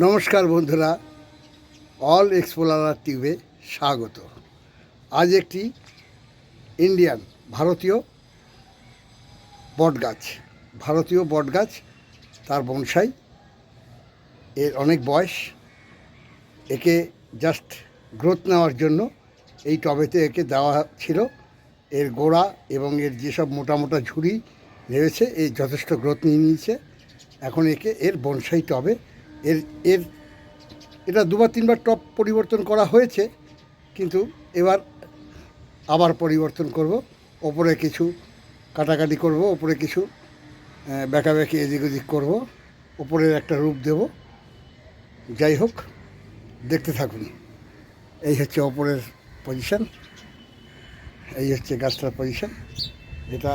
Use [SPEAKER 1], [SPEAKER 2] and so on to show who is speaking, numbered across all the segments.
[SPEAKER 1] নমস্কার বন্ধুরা, all explorer টিউবে স্বাগত। আজ একটি ইন্ডিয়ান ভারতীয় বটগাছ, তার বনসাই। এর অনেক বয়স। একে জাস্ট গ্রোথ নেওয়ার জন্য এই টবেতে একে দেওয়া ছিল। এর গোড়া এবং এর যেসব মোটা মোটা ঝুড়ি নেমেছে, এই যথেষ্ট গ্রোথ নিয়ে নিয়েছে। এখন এর বনসাই টবে এর এর এটা দুবার তিনবার টব পরিবর্তন করা হয়েছে, কিন্তু এবার আবার পরিবর্তন করব। ওপরে কিছু কাটাকাটি করব, ওপরে কিছু বেঁকাবেঁকি এদিক ওদিক করব, ওপরের একটা রূপ দেব। যাই হোক, দেখতে থাকুন। এই হচ্ছে ওপরের পজিশন, এই হচ্ছে গাছটার পজিশন। এটা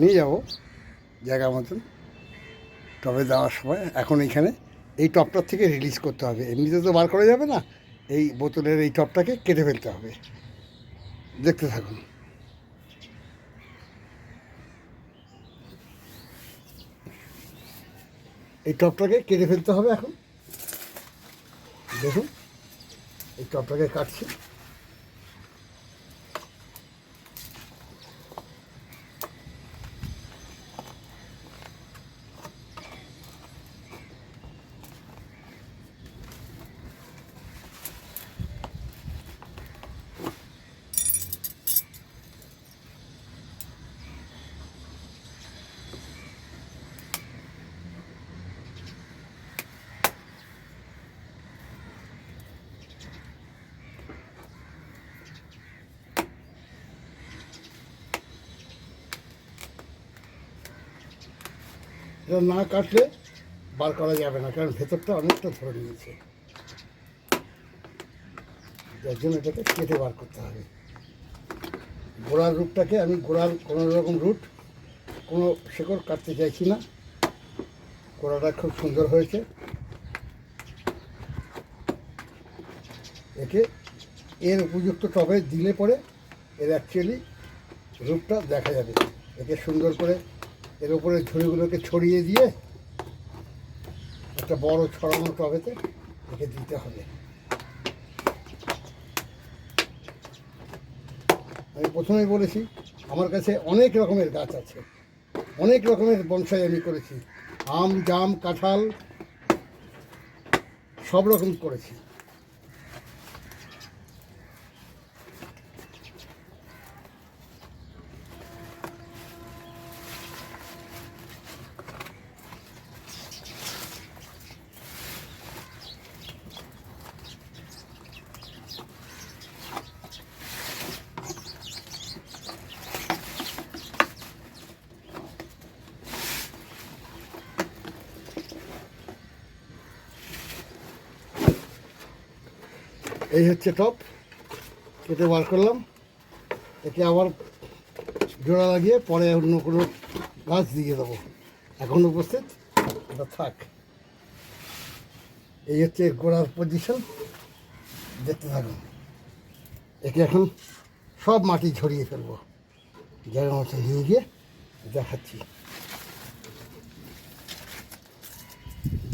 [SPEAKER 1] নিয়ে যাব জায়গা মতন টবে দেওয়ার সময়। এখন এইখানে এই টবটার থেকে রিলিজ করতে হবে, এমনিতে তো বার করা যাবে না। এই বোতলের এই টবটাকে কেটে ফেলতে হবে। দেখতে থাকুন। এই টবটাকে কেটে ফেলতে হবে এখন। দেখুন, এই টবটাকে কাটছি। এটা না কাটলে বার করা যাবে না, কারণ ভেতরটা অনেকটা ধরে নিয়েছে। যার জন্য এটাকে কেটে বার করতে হবে। গোড়ার রূপটাকে আমি গোড়ার কোনো রকম রুট, কোনো শেকড় কাটতে চাইছি না। গোড়াটা খুব সুন্দর হয়েছে। একে এর উপযুক্ত টবে দিলে পরে এর অ্যাকচুয়ালি রূপটা দেখা যাবে। একে সুন্দর করে এর উপরে ঝুড়িগুলোকে ছড়িয়ে দিয়ে একটা বড় ছড়ানো টবেতে একে দিতে হবে। আমি প্রথমেই বলেছি, আমার কাছে অনেক রকমের গাছ আছে, অনেক রকমের বনসাই আমি করেছি। আম, জাম, কাঁঠাল সব রকম করেছি। এই হচ্ছে টপ, কেটে বার করলাম। একে আবার জোড়া লাগিয়ে পরে অন্য কোনো গাছ দিয়ে দেবো। এখন উপস্থিত এটা থাক। এই হচ্ছে গোড়ার পজিশন, দেখতে থাকুন। একে এখন সব মাটি ঝরিয়ে ফেলবো, জায়গা মতো নিয়ে গিয়ে দেখাচ্ছি।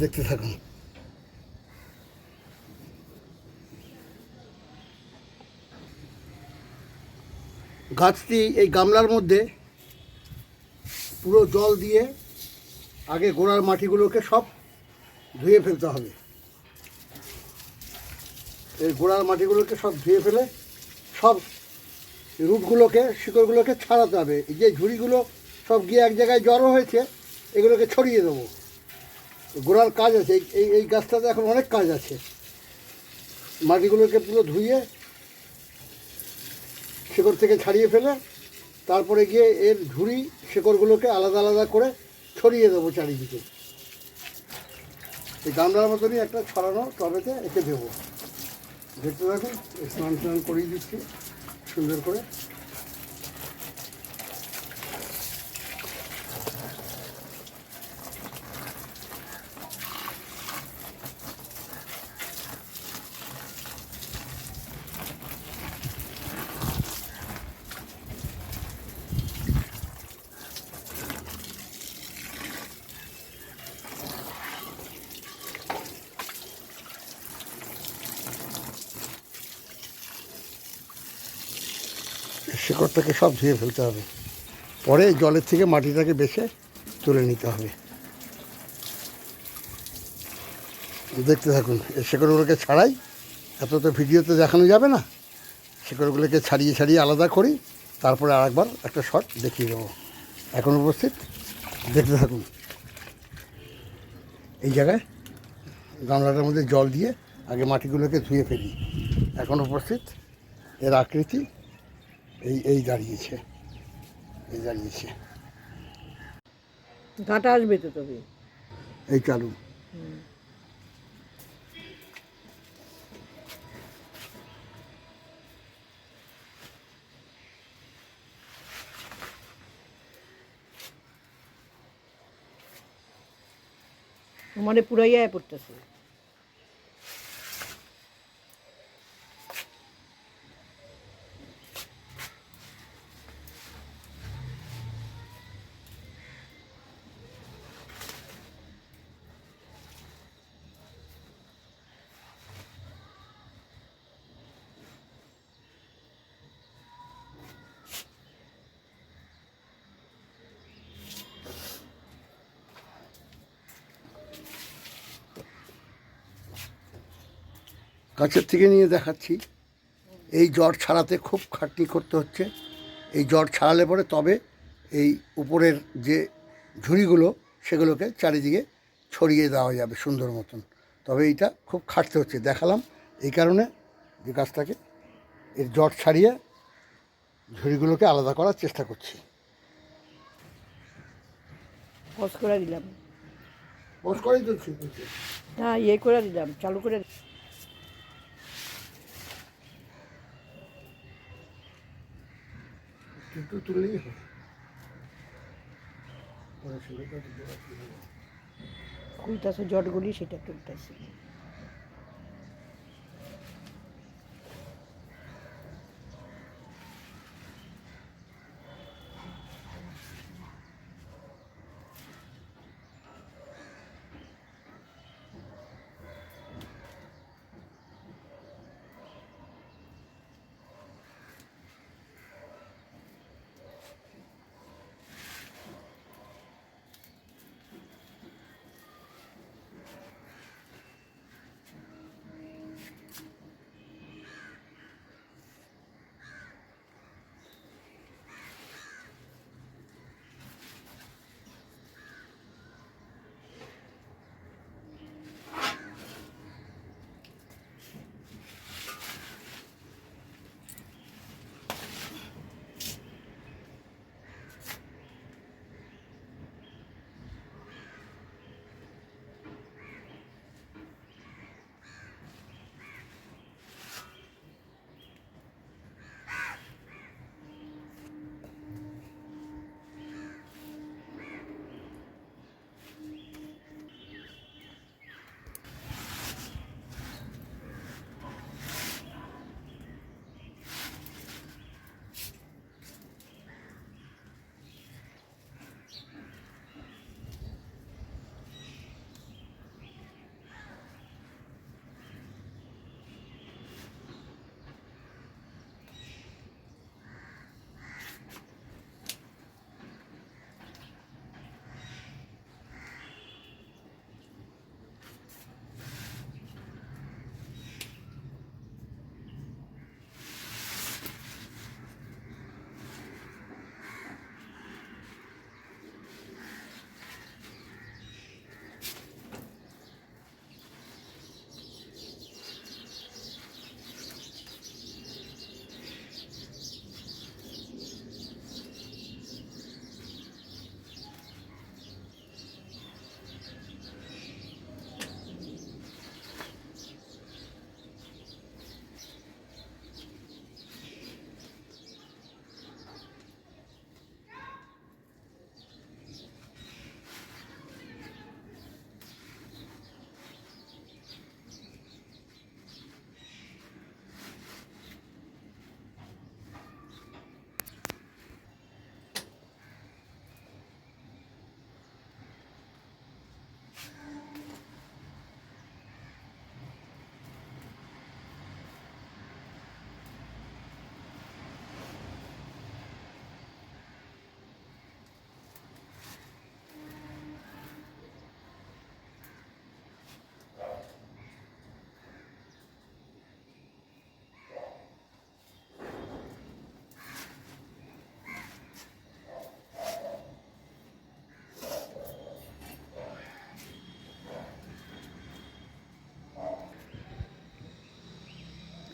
[SPEAKER 1] দেখতে থাকুন। গাছটি এই গামলার মধ্যে পুরো জল দিয়ে আগে গোড়ার মাটিগুলোকে সব ধুয়ে ফেলতে হবে। এই গোড়ার মাটিগুলোকে সব ধুয়ে ফেলে সব রুটগুলোকে, শিকড়গুলোকে ছাড়াতে হবে। এই যে ঝুড়িগুলো সব গিয়ে এক জায়গায় জড়ো হয়েছে, এগুলোকে ছড়িয়ে দেবো। গোড়ার কাজ আছে, এই এই গাছটাতে এখন অনেক কাজ আছে। মাটিগুলোকে পুরো ধুয়ে শেকড় থেকে ছাড়িয়ে ফেলে তারপরে গিয়ে এর ঝুড়ি শেকড়গুলোকে আলাদা আলাদা করে ছড়িয়ে দেবো চারিদিকে। এই গামলার মতনই একটা ছড়ানো টবেতে এঁকে দেবো। দেখতে দেখুন, স্নান টান করিয়ে দিচ্ছি সুন্দর করে। শেকড়টাকে সব ধুয়ে ফেলতে হবে, পরে জলের থেকে মাটিটাকে বেছে তুলে নিতে হবে। দেখতে থাকুন, এই শেকড়গুলোকে ছাড়াই, এত তো ভিডিওতে দেখানো যাবে না, শেকড়গুলোকে ছাড়িয়ে ছাড়িয়ে আলাদা করি, তারপরে আরেকবার একটা শট দেখিয়ে দেবো। এখন উপস্থিত, দেখতে থাকুন। এই জায়গায় গামলাটার মধ্যে জল দিয়ে আগে মাটিগুলোকে ধুয়ে ফেলি। এখন উপস্থিত, এর আকৃতি এই দাঁড়িয়েছে, এই দাঁড়িয়েছে।
[SPEAKER 2] ঘাটা আসবে তো তবে।
[SPEAKER 1] এই চালু।
[SPEAKER 2] মানে পুরাইয়া পড়তেছে।
[SPEAKER 1] কাছের থেকে নিয়ে দেখাচ্ছি। এই জট ছাড়াতে খুব খাটনি করতে হচ্ছে। এই জট ছাড়ালে পরে তবে এই উপরের যে ঝুড়িগুলো সেগুলোকে চারিদিকে ছড়িয়ে দেওয়া যাবে সুন্দর মতন। তবে এইটা খুব খাটতে হচ্ছে, দেখালাম এই কারণে যে গাছটাকে এর জট ছাড়িয়ে ঝুড়িগুলোকে আলাদা করার চেষ্টা করছি।
[SPEAKER 2] পজ করে দিলাম,
[SPEAKER 1] বস করেই তো ঠিক হচ্ছে।
[SPEAKER 2] না ইয়ে করে দিলাম, চালু করে।
[SPEAKER 1] একটু তুললেই হবে।
[SPEAKER 2] খুলতেছে জটগুলি, সেটা তুলতেছে।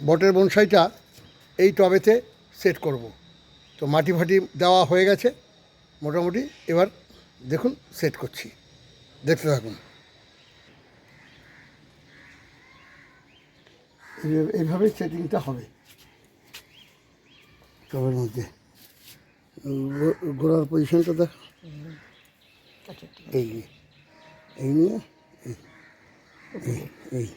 [SPEAKER 1] বটের বনসাইটা এই টবেতে সেট করব। তো মাটি ফাটি দেওয়া হয়ে গেছে মোটামুটি, এবার দেখুন সেট করছি, দেখতে থাকুন। এইভাবেই সেটিংটা হবে টবের মধ্যে। গোড়ার পজিশনটা দেখো,
[SPEAKER 2] আচ্ছা ঠিক
[SPEAKER 1] এই এই নিয়ে এই এই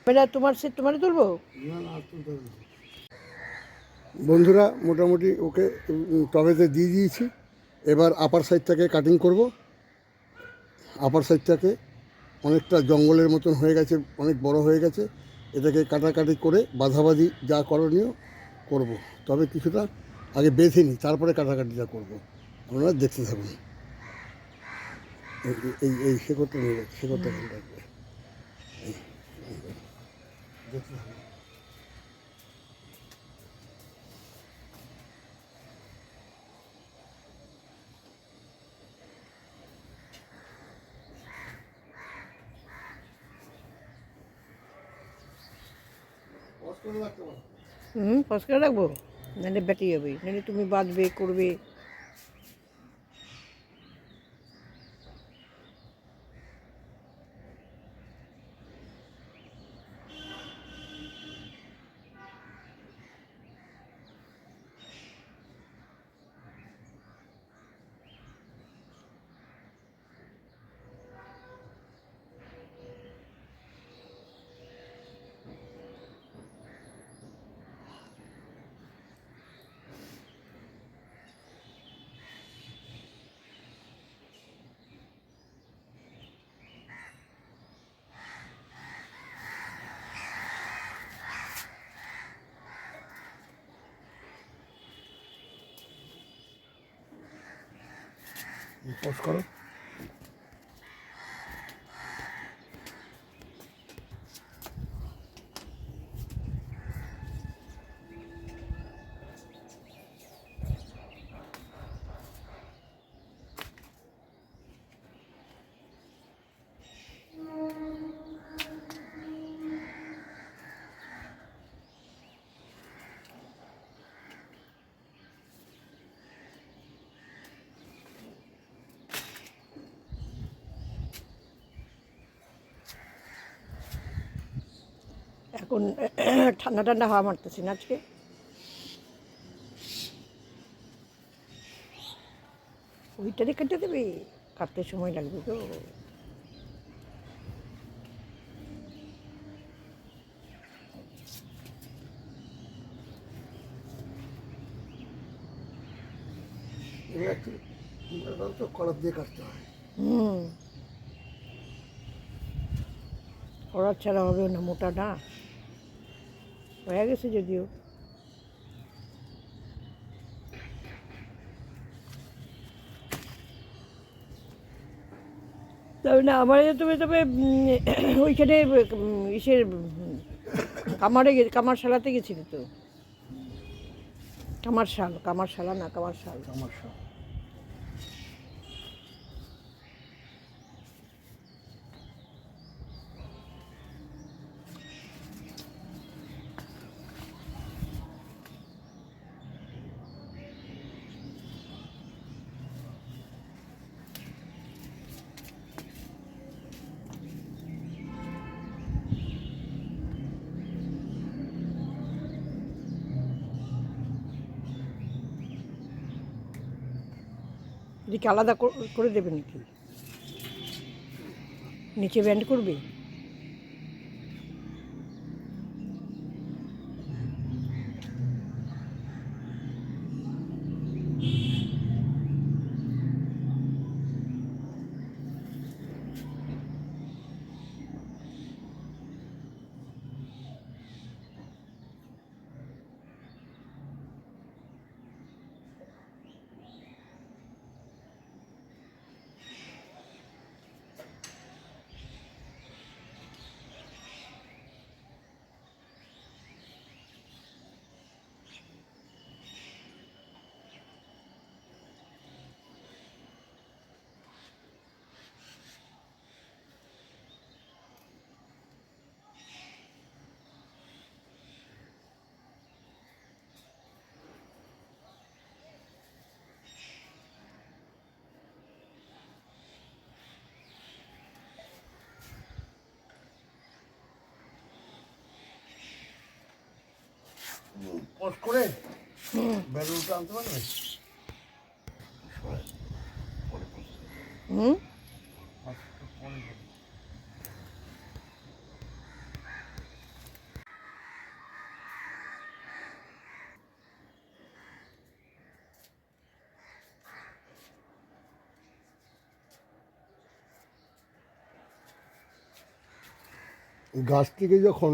[SPEAKER 2] এটা তোমার সেট তোমারই তুলবো।
[SPEAKER 1] বন্ধুরা মোটামুটি ওকে টবেতে দিয়ে দিয়েছি। এবার আপার সাইডটাকে কাটিং করব। আপার সাইডটাকে অনেকটা জঙ্গলের মতন হয়ে গেছে, অনেক বড় হয়ে গেছে। এটাকে কাটাকাটি করে বাঁধাবাঁধি যা করণীয় করব। তবে কিছুটা আগে বেঁধে নিই, তারপরে কাটাকাটিটা করব। আপনারা দেখতে থাকুন। এই এই শেকড়টা নেবে, শেকড়টা এখানে রাখবে। দেখতে থাকুন।
[SPEAKER 2] পজ করে রাখবো, নাহলে বেটে যাবে, নাহলে তুমি বাঁধবে করবে।
[SPEAKER 1] পজ করো।
[SPEAKER 2] এখন ঠান্ডা ঠান্ডা হাওয়া মারতেছে না আজকে। ওইটারে কেটে দেবে, কাটতে সময় লাগবে তো।
[SPEAKER 1] এগুলো একটু তো কলার দিয়ে কাটতে হয়।
[SPEAKER 2] করার ছাড়া হবে না, মোটা না হয়ে গেছে যদিও। তবে না আমার তবে তবে ওইখানে ইসের কামারশালাতে গেছিলি তো। কামারশালা না কামারশাল।
[SPEAKER 1] আমার সব
[SPEAKER 2] এদিকে আলাদা করে দেবে নাকি, নিচে ব্যান্ড করবে?
[SPEAKER 1] করে
[SPEAKER 2] হুম
[SPEAKER 1] বেলুনটা আনতে পারবে?
[SPEAKER 2] হুম
[SPEAKER 1] গাছ থেকে যখন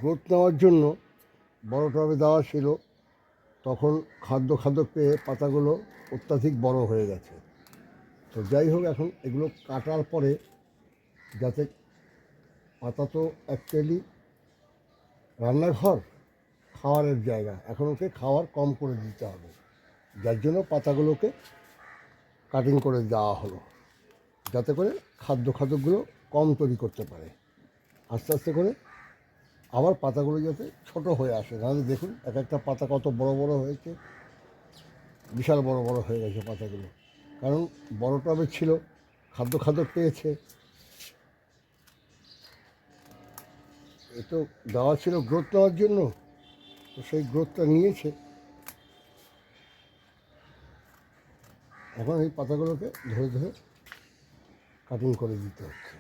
[SPEAKER 1] গ্রোথ নেওয়ার জন্য বড় টবে দেওয়া ছিল, তখন খাদ্য পেয়ে পাতাগুলো অত্যাধিক বড় হয়ে গেছে। তো যাই হোক, এখন এগুলো কাটার পরে যাতে, পাতা তো অ্যাকচুয়ালি রান্নাঘর, খাওয়ারের জায়গা, এখন ওকে খাওয়ার কম করে দিতে হবে, যার জন্য পাতাগুলোকে কাটিং করে দেওয়া হলো, যাতে করে খাদ্যগুলো কম তৈরি করতে পারে। আস্তে আস্তে করে আবার পাতাগুলো যাতে ছোট হয়ে আসে। নাহলে দেখুন এক একটা পাতা কত বড় বড় হয়েছে, বিশাল বড় বড় হয়ে গেছে পাতাগুলো, কারণ বড় টবে ছিল, খাদ্য পেয়েছে। এ তো দেওয়া ছিল গ্রোথ নেওয়ার জন্য, তো সেই গ্রোথটা নিয়েছে। এখন এই পাতাগুলোকে ধরে ধরে কাটিং করে দিতে হচ্ছে।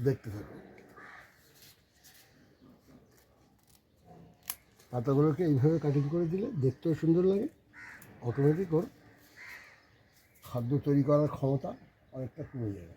[SPEAKER 1] দেখতে থাকুন। পাতাগুলোকে এইভাবে কাটিং করে দিলে দেখতেও সুন্দর লাগে, অটোমেটিক ওর খাদ্য তৈরি করার ক্ষমতা অনেকটা কমে যাবে।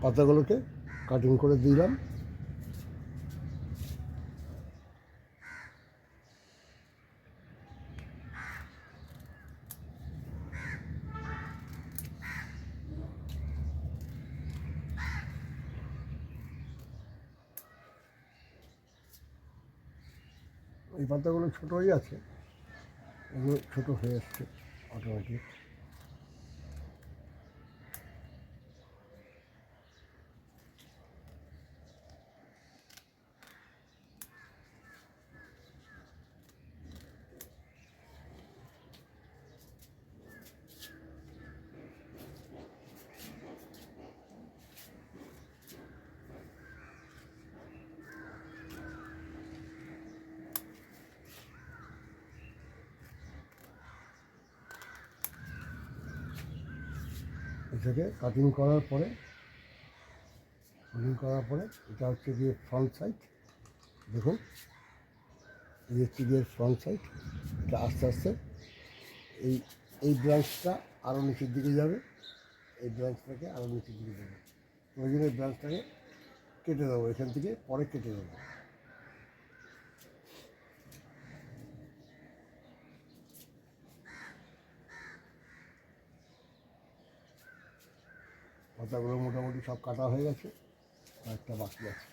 [SPEAKER 1] পাতাগুলোকে কাটিং করে দিলাম। এই পাতাগুলো ছোটোই আছে, এগুলো ছোটো হয়ে এসছে অটোমেটিক। এটাকে কাটিং করার পরে এটা হচ্ছে গিয়ে ফ্রন্ট সাইড। দেখুন, এই হচ্ছে গিয়ে ফ্রন্ট সাইড। এটা আস্তে আস্তে এই এই ব্রাঞ্চটা আরও নিচের দিকে যাবে, এই ব্রাঞ্চটাকে আরও নিচের দিকে যাবে। ওই জন্য এই ব্রাঞ্চটাকে কেটে দেবো, এখান থেকে পরে কেটে দেবো। পাতাগুলো মোটামুটি সব কাটা হয়ে গেছে, কয়েকটা বাকি আছে।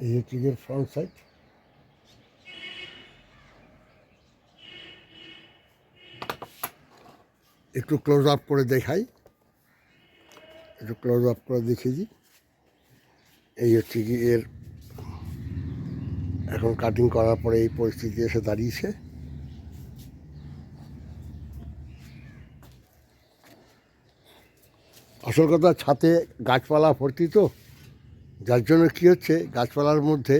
[SPEAKER 1] এই হচ্ছে গিয়ে ফ্রন্ট সাইড। একটু ক্লোজ আপ করে দেখাই, একটু ক্লোজ আপ করে দেখিয়ে দিই। এই হচ্ছে কি এর এখন কাটিং করার পরে এই পরিস্থিতি এসে দাঁড়িয়েছে। আসল কথা, ছাদে গাছপালা ভর্তি তো, যার জন্য কী হচ্ছে, গাছপালার মধ্যে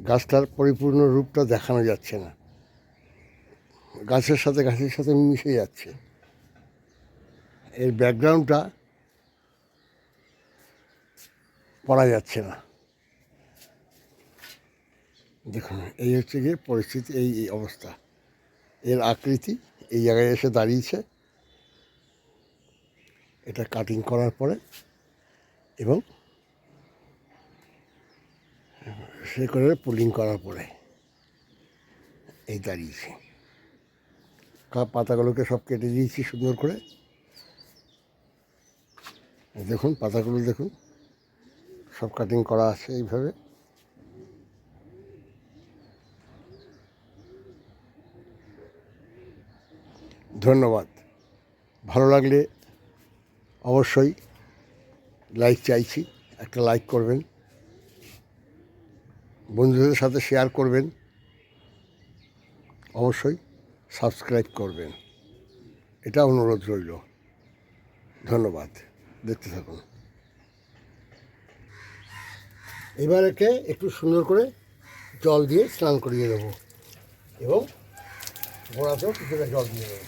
[SPEAKER 1] গাছটার পরিপূর্ণ রূপটা দেখানো যাচ্ছে না, গাছের সাথে মিশে যাচ্ছে। এর ব্যাকগ্রাউন্ডটা পড়া যাচ্ছে না। দেখুন, এই হচ্ছে গিয়ে পরিস্থিতি, এই অবস্থা, এর আকৃতি এই জায়গায় এসে দাঁড়িয়েছে। এটা কাটিং করার পরে এবং সে করে পুলিং করার পরে এই দাঁড়িয়েছে। পাতাগুলোকে সব কেটে দিয়েছি সুন্দর করে। দেখুন পাতাগুলো, দেখুন সব কাটিং করা আছে এইভাবে। ধন্যবাদ। ভালো লাগলে অবশ্যই লাইক চাইছি, একটা লাইক করবেন, বন্ধুদের সাথে শেয়ার করবেন, অবশ্যই সাবস্ক্রাইব করবেন, এটা অনুরোধ রইল। ধন্যবাদ, দেখতে থাকুন। এবার একে একটু সুন্দর করে জল দিয়ে স্নান করিয়ে দেবো এবং গোড়াতেও কিছুটা জল দিয়ে দেবো।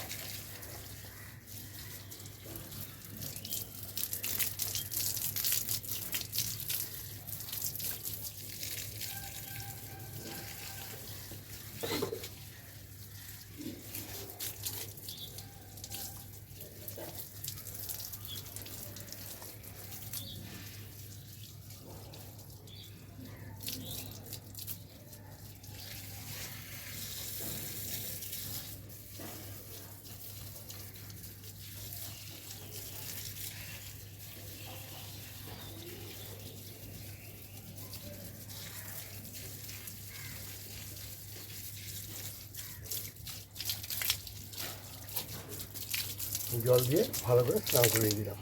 [SPEAKER 1] জল দিয়ে ভালো করে স্নান করিয়ে দিলাম।